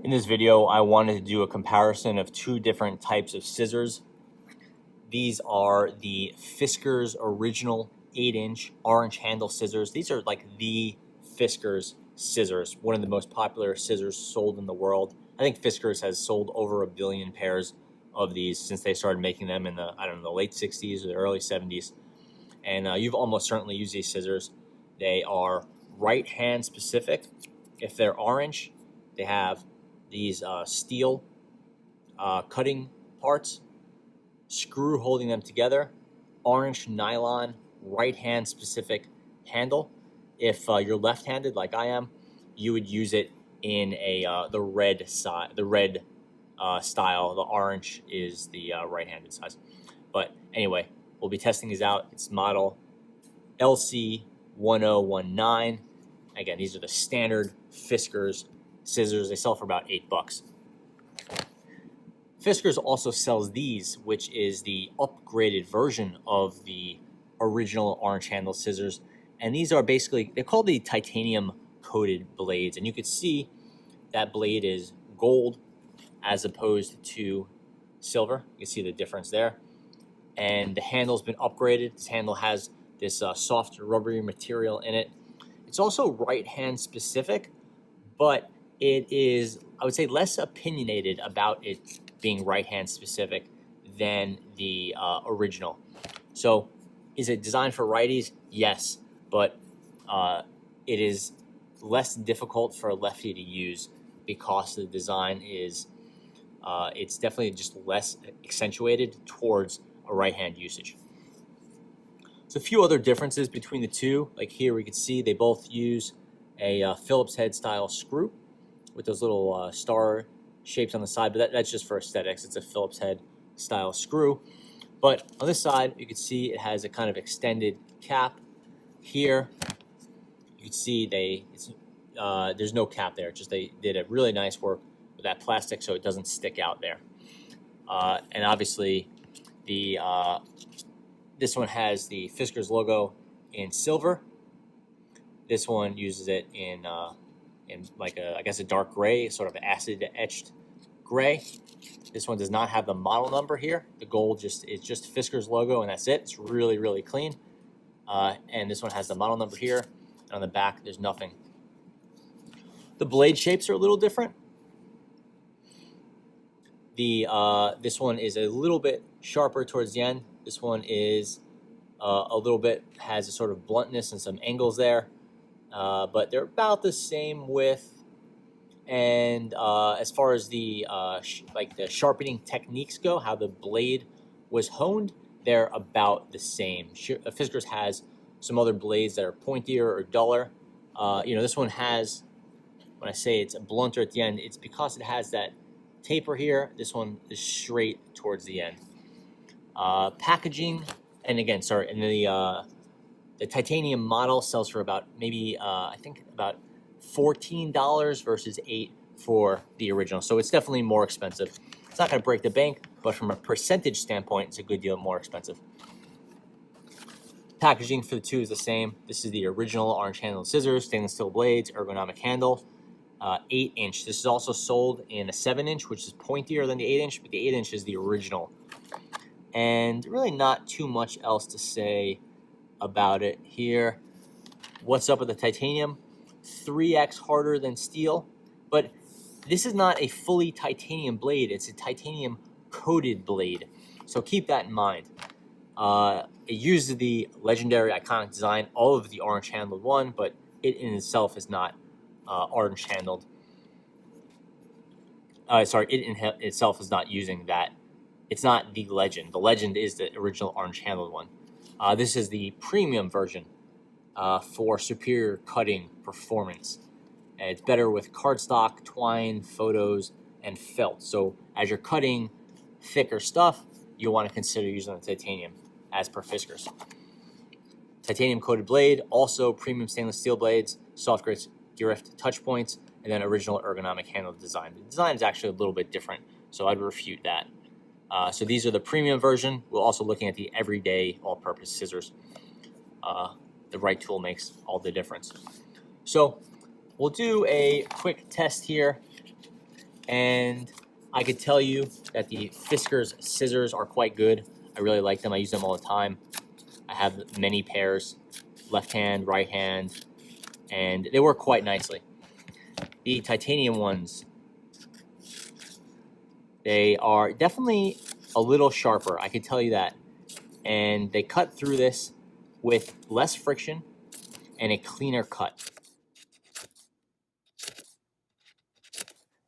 In this video, I wanted to do a comparison of two different types of scissors. These are the Fiskars original 8-inch orange handle scissors. These are like the Fiskars scissors, one of the most popular scissors sold in the world. I think Fiskars has sold over 1 billion pairs of these since they started making them in the, the late 60s or the early 70s. And you've almost certainly used these scissors. They are right hand specific. If they're orange, they have these steel cutting parts, screw holding them together, orange nylon, right hand specific handle. If you're left-handed like I am, you would use it in the red side, style. The orange is the right-handed size. But anyway, we'll be testing these out. It's model LC1019. Again, these are the standard Fiskars scissors. They sell for about $8. Fiskars also sells these, which is the upgraded version of the original orange handle scissors. And these are basically, they're called the titanium coated blades. And you can see that blade is gold as opposed to silver. You can see the difference there. And the handle's been upgraded. This handle has this soft rubbery material in it. It's also right hand specific, but it is, I would say, less opinionated about it being right hand specific than the original. So is it designed for righties? Yes, but it is less difficult for a lefty to use because the design is, it's definitely just less accentuated towards a right hand usage. So a few other differences between the two. Like here we can see they both use a Phillips head style screw with those little star shapes on the side, but that's just for aesthetics. It's a Phillips head style screw. But on this side, you can see it has a kind of extended cap. Here, you can see there's no cap there. Just they did a really nice work with that plastic so it doesn't stick out there. And obviously, this one has the Fiskars logo in silver. This one uses it in like I guess a dark gray, sort of acid etched gray. This one does not have the model number here. The gold is just Fiskars logo, and that's it. It's really, really clean. And this one has the model number here. And on the back, there's nothing. The blade shapes are a little different. This one is a little bit sharper towards the end. This one is a little bit, has a sort of bluntness and some angles there. But they're about the same width. And as far as the the sharpening techniques go, how the blade was honed, they're about the same. Fiskars has some other blades that are pointier or duller. This one has, when I say it's blunter at the end, it's because it has that taper here. This one is straight towards the end. Packaging, and again, sorry, and the titanium model sells for about maybe I think about $14 versus $8 for the original. So it's definitely more expensive. It's not going to break the bank, but from a percentage standpoint, it's a good deal more expensive. Packaging for the two is the same. This is the original orange handled scissors, stainless steel blades, ergonomic handle, 8-inch. This is also sold in a 7-inch, which is pointier than the 8-inch, but the 8-inch is the original. And really not too much else to say about it here. What's up with the titanium? 3x harder than steel, but this is not a fully titanium blade. It's a titanium coated blade, so keep that in mind. It uses the legendary iconic design of the orange handled one, but it in itself is not orange handled. It in itself is not using that. It's not the legend. The legend is the original orange handled one. This is the premium version for superior cutting performance. And it's better with cardstock, twine, photos, and felt. So as you're cutting thicker stuff, you'll want to consider using the titanium as per Fiskars. Titanium coated blade, also premium stainless steel blades, Softgrip drift touch points, and then original ergonomic handle design. The design is actually a little bit different, so I'd refute that. So these are the premium version. We're also looking at the everyday all-purpose scissors. The right tool makes all the difference. So we'll do a quick test here. And I could tell you that the Fiskars scissors are quite good. I really like them. I use them all the time. I have many pairs, left hand, right hand, and they work quite nicely. The titanium ones, they are definitely a little sharper, I can tell you that. And they cut through this with less friction and a cleaner cut.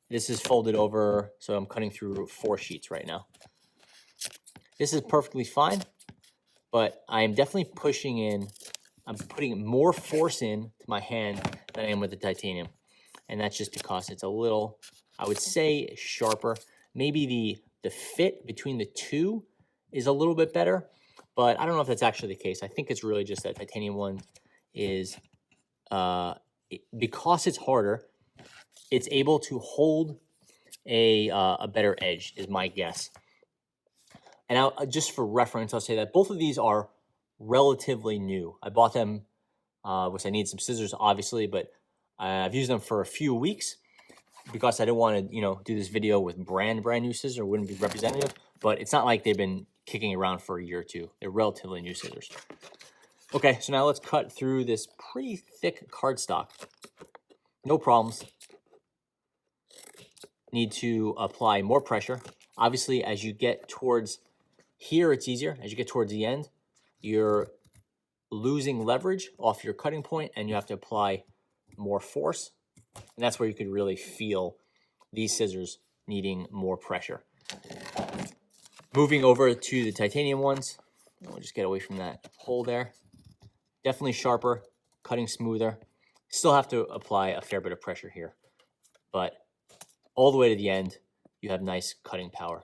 This is folded over, so I'm cutting through 4 sheets right now. This is perfectly fine, but I am definitely pushing in, I'm putting more force in to my hand than I am with the titanium. And that's just because it's a little, I would say, sharper. Maybe the fit between the two is a little bit better, but I don't know if that's actually the case. I think it's really just that titanium one is, because it's harder, it's able to hold a better edge, is my guess. And just for reference, I'll say that both of these are relatively new. I bought them, which I need some scissors, obviously, but I've used them for a few weeks because I didn't want to, do this video with brand new scissors. It wouldn't be representative, but it's not like they've been kicking around for a year or two. They're relatively new scissors. Okay, so now let's cut through this pretty thick cardstock. No problems. Need to apply more pressure. Obviously, as you get towards here, it's easier. As you get towards the end, you're losing leverage off your cutting point and you have to apply more force. And that's where you could really feel these scissors needing more pressure. Moving over to the titanium ones, we'll just get away from that hole there. Definitely sharper, cutting smoother. Still have to apply a fair bit of pressure here, but all the way to the end, you have nice cutting power.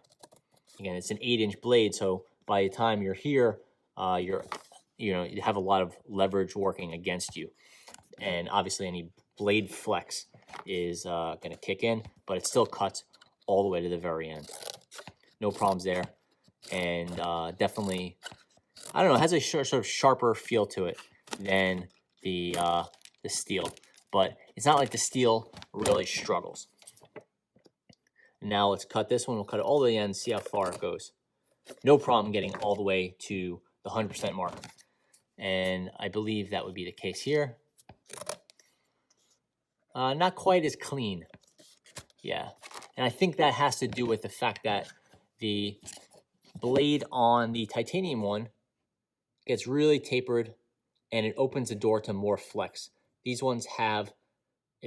Again, it's an 8-inch blade, so by the time you're here, you have a lot of leverage working against you. And obviously any blade flex is going to kick in, but it still cuts all the way to the very end. No problems there. And definitely, I don't know, it has a sort of sharper feel to it than the steel. But it's not like the steel really struggles. Now let's cut this one. We'll cut it all the way in, see how far it goes. No problem getting all the way to the 100% mark. And I believe that would be the case here. Not quite as clean. Yeah. And I think that has to do with the fact that the blade on the titanium one gets really tapered and it opens the door to more flex. These ones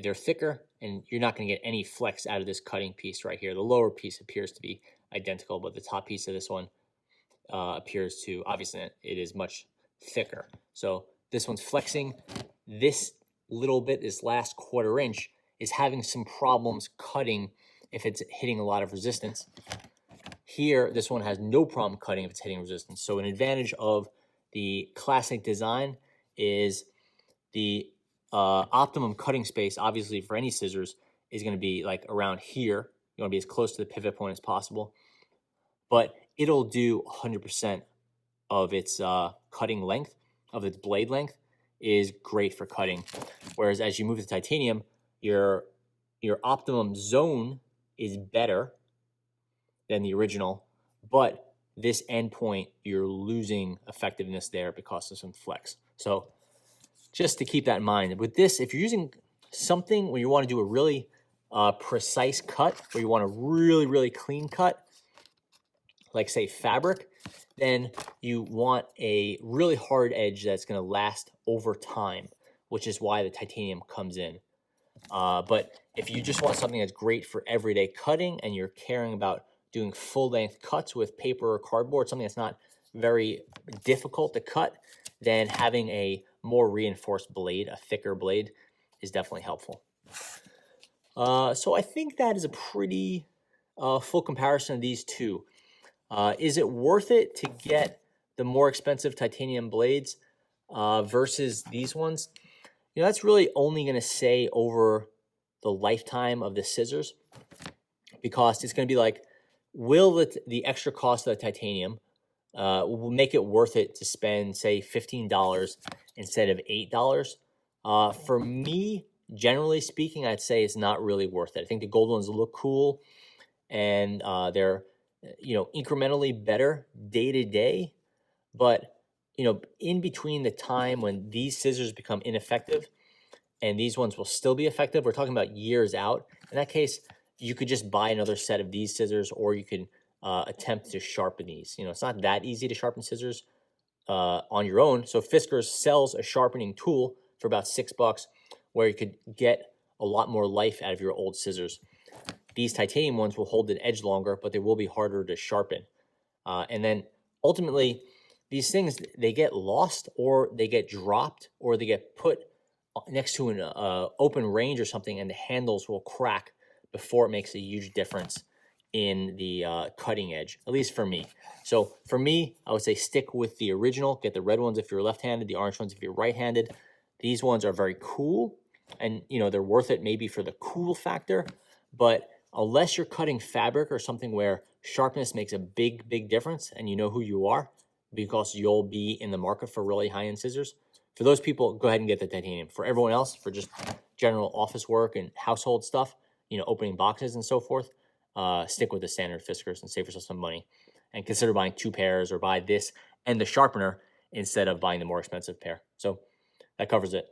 they're thicker and you're not going to get any flex out of this cutting piece right here. The lower piece appears to be identical, but the top piece of this one appears to, obviously it is much thicker. So this one's flexing. This little bit, this last 1/4 inch, is having some problems cutting if it's hitting a lot of resistance. Here, this one has no problem cutting if it's hitting resistance. So an advantage of the classic design is the optimum cutting space, obviously for any scissors, is going to be like around here. You want to be as close to the pivot point as possible. But it'll do 100% of its cutting length, of its blade length, is great for cutting. Whereas as you move to titanium, your optimum zone is better than the original, but this endpoint, you're losing effectiveness there because of some flex. So just to keep that in mind. With this, if you're using something where you want to do a really precise cut, where you want a really, really clean cut, like say fabric, then you want a really hard edge that's going to last over time, which is why the titanium comes in. But if you just want something that's great for everyday cutting and you're caring about doing full-length cuts with paper or cardboard, something that's not very difficult to cut, then having a more reinforced blade, a thicker blade, is definitely helpful. So I think that is a pretty full comparison of these two. Is it worth it to get the more expensive titanium blades versus these ones? That's really only going to say over the lifetime of the scissors, because it's going to be like, will the extra cost of the titanium will make it worth it to spend, say, $15 instead of $8? For me, generally speaking, I'd say it's not really worth it. I think the gold ones look cool, and they're incrementally better day to day, but in between the time when these scissors become ineffective and these ones will still be effective, we're talking about years out. In that case, you could just buy another set of these scissors, or you can attempt to sharpen these. It's not that easy to sharpen scissors on your own. So Fiskars sells a sharpening tool for about $6, where you could get a lot more life out of your old scissors. These titanium ones will hold an edge longer, but they will be harder to sharpen. And then ultimately, these things, they get lost, or they get dropped, or they get put next to an open range or something, and the handles will crack before it makes a huge difference in the cutting edge, at least for me. So for me, I would say stick with the original. Get the red ones if you're left-handed, the orange ones if you're right-handed. These ones are very cool, and they're worth it maybe for the cool factor, but unless you're cutting fabric or something where sharpness makes a big difference, and you know who you are because you'll be in the market for really high-end scissors, for those people, go ahead and get the titanium. For everyone else, for just general office work and household stuff, opening boxes and so forth, stick with the standard Fiskars and save yourself some money. And consider buying 2 pairs, or buy this and the sharpener instead of buying the more expensive pair. So that covers it.